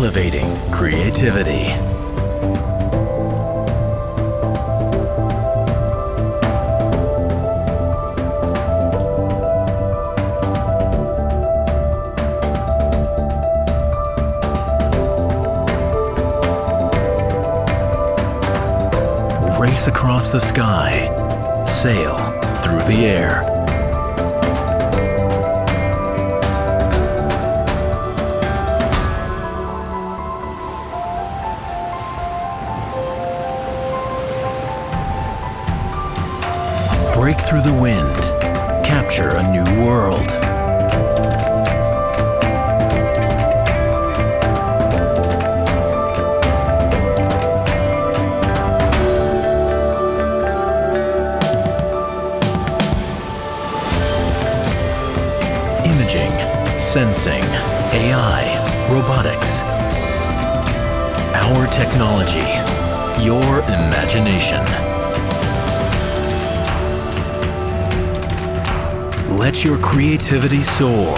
Elevating creativity. Race across the sky. Sail through the air. Break through the wind. Capture a new world. Imaging, sensing, AI, robotics. Our technology, your imagination. Let your creativity soar.